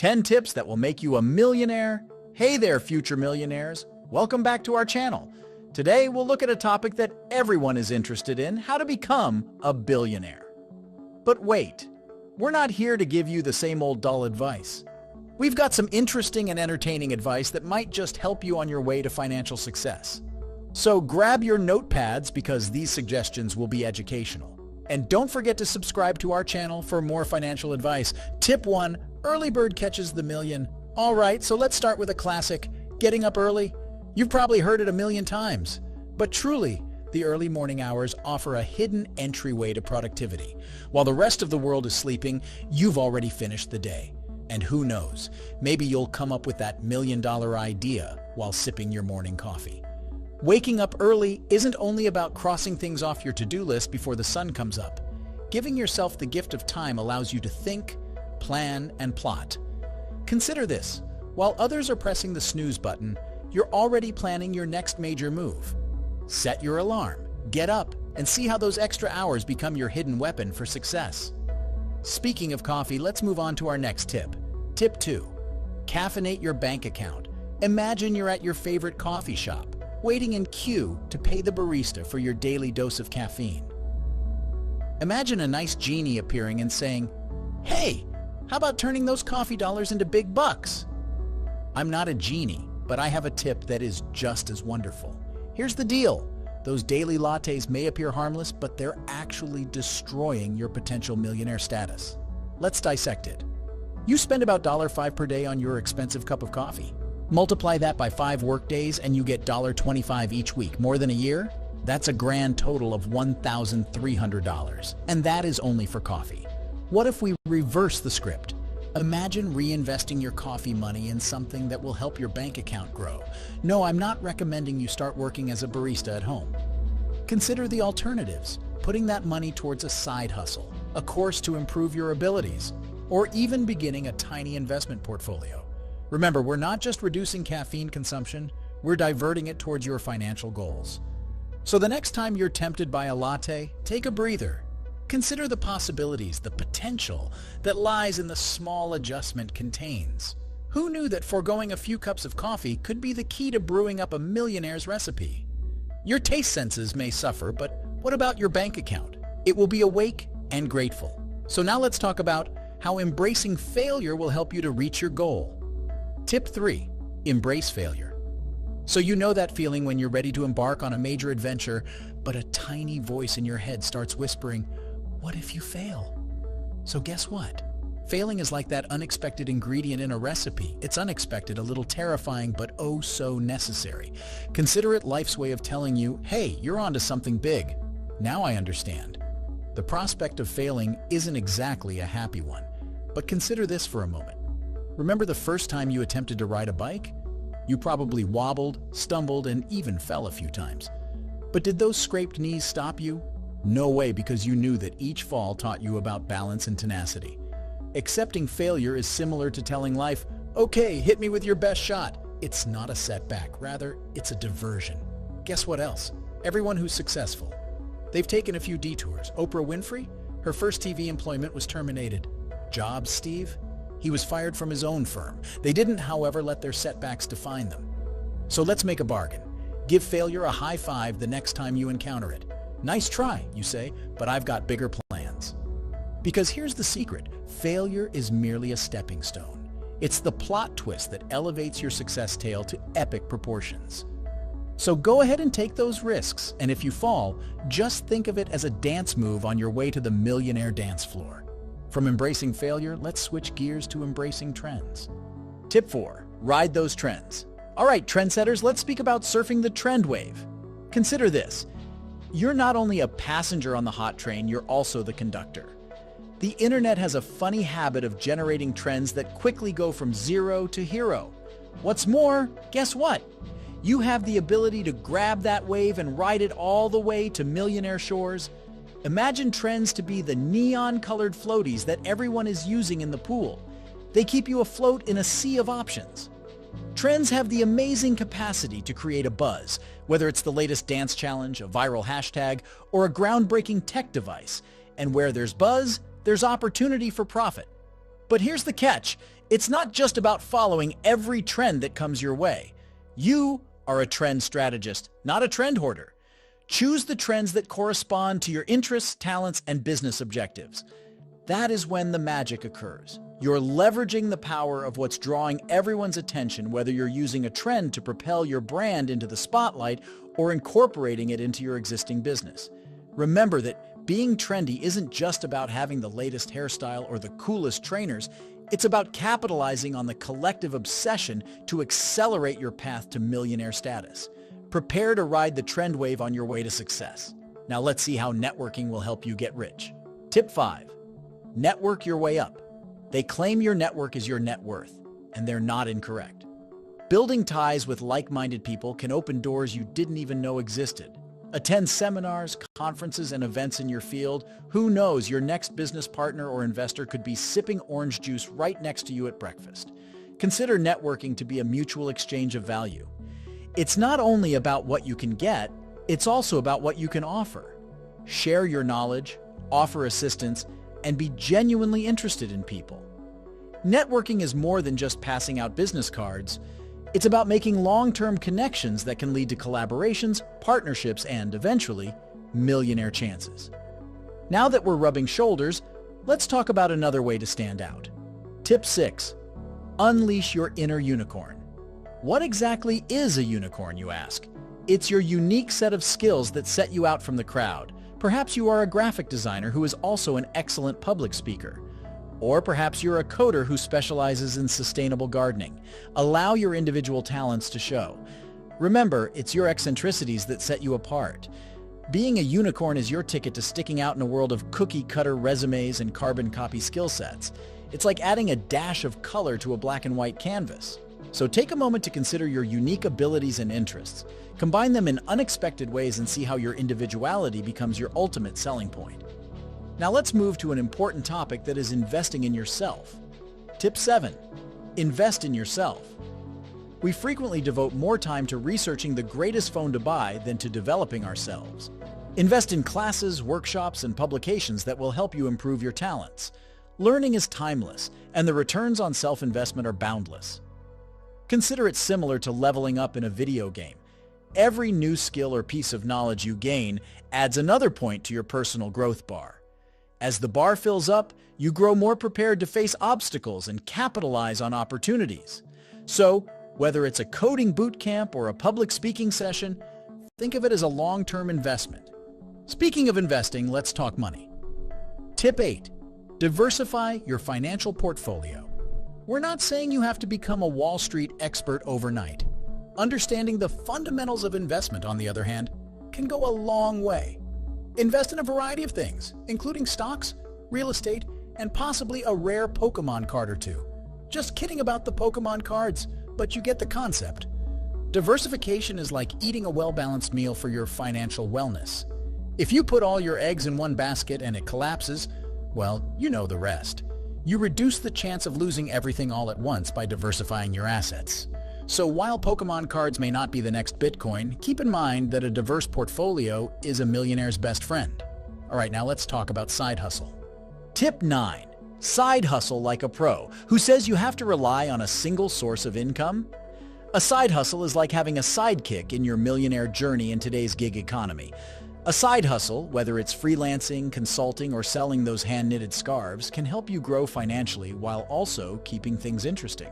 10 tips that will make you a millionaire. Hey there, future millionaires. Welcome back to our channel. Today, we'll look at a topic that everyone is interested in, how to become a billionaire. But wait, we're not here to give you the same old dull advice. We've got some interesting and entertaining advice that might just help you on your way to financial success. So grab your notepads because these suggestions will be educational. And don't forget to subscribe to our channel for more financial advice. Tip 1, early bird catches the million. All right, so let's start with a classic, getting up early. You've probably heard it a million times, but truly, the early morning hours offer a hidden entryway to productivity. While the rest of the world is sleeping, you've already finished the day. And who knows, maybe you'll come up with that million-dollar idea while sipping your morning coffee. Waking up early isn't only about crossing things off your to-do list before the sun comes up. Giving yourself the gift of time allows you to think, plan, and plot. Consider this. While others are pressing the snooze button, you're already planning your next major move. Set your alarm, get up, and see how those extra hours become your hidden weapon for success. Speaking of coffee, let's move on to our next tip. Tip 2. Caffeinate your bank account. Imagine you're at your favorite coffee shop, waiting in queue to pay the barista for your daily dose of caffeine. Imagine a nice genie appearing and saying, "Hey, how about turning those coffee dollars into big bucks?" I'm not a genie, but I have a tip that is just as wonderful. Here's the deal. Those daily lattes may appear harmless, but they're actually destroying your potential millionaire status. Let's dissect it. You spend about $5 per day on your expensive cup of coffee. Multiply that by 5 work days and you get $25 each week. More than a year? That's a grand total of $1,300. And that is only for coffee. What if we reverse the script? Imagine reinvesting your coffee money in something that will help your bank account grow. No, I'm not recommending you start working as a barista at home. Consider the alternatives, putting that money towards a side hustle, a course to improve your abilities, or even beginning a tiny investment portfolio. Remember, we're not just reducing caffeine consumption, we're diverting it towards your financial goals. So the next time you're tempted by a latte, take a breather. Consider the possibilities, the potential that lies in the small adjustment contains. Who knew that foregoing a few cups of coffee could be the key to brewing up a millionaire's recipe? Your taste senses may suffer, but what about your bank account? It will be awake and grateful. So now let's talk about how embracing failure will help you to reach your goal. Tip 3. Embrace failure. So you know that feeling when you're ready to embark on a major adventure, but a tiny voice in your head starts whispering, "What if you fail?" So guess what? Failing is like that unexpected ingredient in a recipe. It's unexpected, a little terrifying, but oh so necessary. Consider it life's way of telling you, hey, you're onto something big. Now I understand. The prospect of failing isn't exactly a happy one. But consider this for a moment. Remember the first time you attempted to ride a bike? You probably wobbled, stumbled, and even fell a few times. But did those scraped knees stop you? No way, because you knew that each fall taught you about balance and tenacity. Accepting failure is similar to telling life, okay, hit me with your best shot. It's not a setback, rather, it's a diversion. Guess what else? Everyone who's successful. They've taken a few detours. Oprah Winfrey? Her first TV employment was terminated. Jobs, Steve? He was fired from his own firm. They didn't, however, let their setbacks define them. So let's make a bargain. Give failure a high five the next time you encounter it. Nice try, you say, but I've got bigger plans. Because here's the secret. Failure is merely a stepping stone. It's the plot twist that elevates your success tale to epic proportions. So go ahead and take those risks, and if you fall, just think of it as a dance move on your way to the millionaire dance floor. From embracing failure, let's switch gears to embracing trends. Tip 4. Ride those trends. All right, trendsetters, let's speak about surfing the trend wave. Consider this. You're not only a passenger on the hot train, you're also the conductor. The internet has a funny habit of generating trends that quickly go from zero to hero. What's more, guess what? You have the ability to grab that wave and ride it all the way to millionaire shores. Imagine trends to be the neon-colored floaties that everyone is using in the pool. They keep you afloat in a sea of options. Trends have the amazing capacity to create a buzz, whether it's the latest dance challenge, a viral hashtag, or a groundbreaking tech device. And where there's buzz, there's opportunity for profit. But here's the catch. It's not just about following every trend that comes your way. You are a trend strategist, not a trend hoarder. Choose the trends that correspond to your interests, talents, and business objectives. That is when the magic occurs. You're leveraging the power of what's drawing everyone's attention, whether you're using a trend to propel your brand into the spotlight or incorporating it into your existing business. Remember that being trendy isn't just about having the latest hairstyle or the coolest trainers. It's about capitalizing on the collective obsession to accelerate your path to millionaire status. Prepare to ride the trend wave on your way to success. Now let's see how networking will help you get rich. Tip 5. Network your way up. They claim your network is your net worth, and they're not incorrect. Building ties with like-minded people can open doors you didn't even know existed. Attend seminars, conferences, and events in your field. Who knows, your next business partner or investor could be sipping orange juice right next to you at breakfast. Consider networking to be a mutual exchange of value. It's not only about what you can get, it's also about what you can offer. Share your knowledge, offer assistance, and be genuinely interested in people. Networking is more than just passing out business cards. It's about making long-term connections that can lead to collaborations, partnerships, and, eventually, millionaire chances. Now that we're rubbing shoulders, let's talk about another way to stand out. Tip 6. Unleash your inner unicorn. What exactly is a unicorn, you ask? It's your unique set of skills that set you out from the crowd. Perhaps you are a graphic designer who is also an excellent public speaker. Or perhaps you're a coder who specializes in sustainable gardening. Allow your individual talents to show. Remember, it's your eccentricities that set you apart. Being a unicorn is your ticket to sticking out in a world of cookie-cutter resumes and carbon copy skill sets. It's like adding a dash of color to a black and white canvas. So take a moment to consider your unique abilities and interests. Combine them in unexpected ways and see how your individuality becomes your ultimate selling point. Now let's move to an important topic that is investing in yourself. Tip 7. Invest in yourself. We frequently devote more time to researching the greatest phone to buy than to developing ourselves. Invest in classes, workshops, and publications that will help you improve your talents. Learning is timeless, and the returns on self-investment are boundless. Consider it similar to leveling up in a video game. Every new skill or piece of knowledge you gain adds another point to your personal growth bar. As the bar fills up, you grow more prepared to face obstacles and capitalize on opportunities. So, whether it's a coding boot camp or a public speaking session, think of it as a long-term investment. Speaking of investing, let's talk money. Tip 8. Diversify your financial portfolio. We're not saying you have to become a Wall Street expert overnight. Understanding the fundamentals of investment, on the other hand, can go a long way. Invest in a variety of things, including stocks, real estate, and possibly a rare Pokemon card or two. Just kidding about the Pokemon cards, but you get the concept. Diversification is like eating a well-balanced meal for your financial wellness. If you put all your eggs in one basket and it collapses, well, you know the rest. You reduce the chance of losing everything all at once by diversifying your assets. So while Pokemon cards may not be the next Bitcoin, keep in mind that a diverse portfolio is a millionaire's best friend. All right, now let's talk about side hustle. Tip 9. Side hustle like a pro. Who says you have to rely on a single source of income? A side hustle is like having a sidekick in your millionaire journey in today's gig economy. A side hustle, whether it's freelancing, consulting, or selling those hand-knitted scarves, can help you grow financially while also keeping things interesting.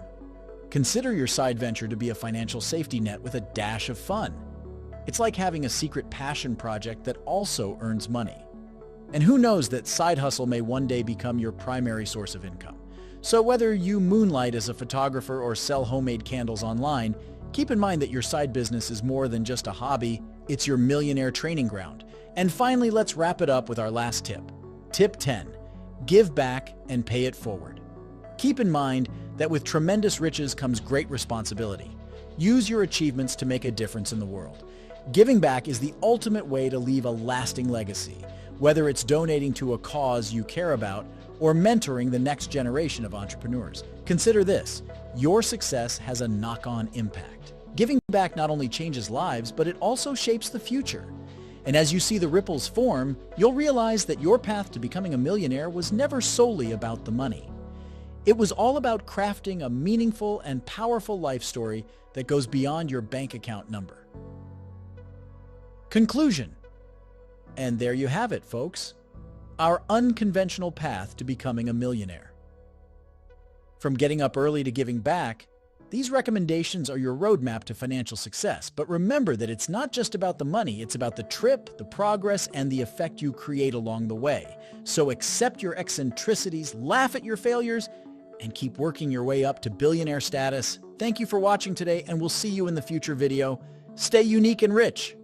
Consider your side venture to be a financial safety net with a dash of fun. It's like having a secret passion project that also earns money. And who knows that side hustle may one day become your primary source of income. So whether you moonlight as a photographer or sell homemade candles online, keep in mind that your side business is more than just a hobby, it's your millionaire training ground. And finally, let's wrap it up with our last tip. Tip 10. Give back and pay it forward. Keep in mind that with tremendous riches comes great responsibility. Use your achievements to make a difference in the world. Giving back is the ultimate way to leave a lasting legacy, whether it's donating to a cause you care about or mentoring the next generation of entrepreneurs. Consider this: your success has a knock-on impact. Giving back not only changes lives, but it also shapes the future. And as you see the ripples form, you'll realize that your path to becoming a millionaire was never solely about the money. It was all about crafting a meaningful and powerful life story that goes beyond your bank account number. Conclusion. And there you have it, folks. Our unconventional path to becoming a millionaire. From getting up early to giving back, these recommendations are your roadmap to financial success. But remember that it's not just about the money, it's about the trip, the progress, and the effect you create along the way. So accept your eccentricities, laugh at your failures, and keep working your way up to billionaire status. Thank you for watching today, and we'll see you in the future video. Stay unique and rich.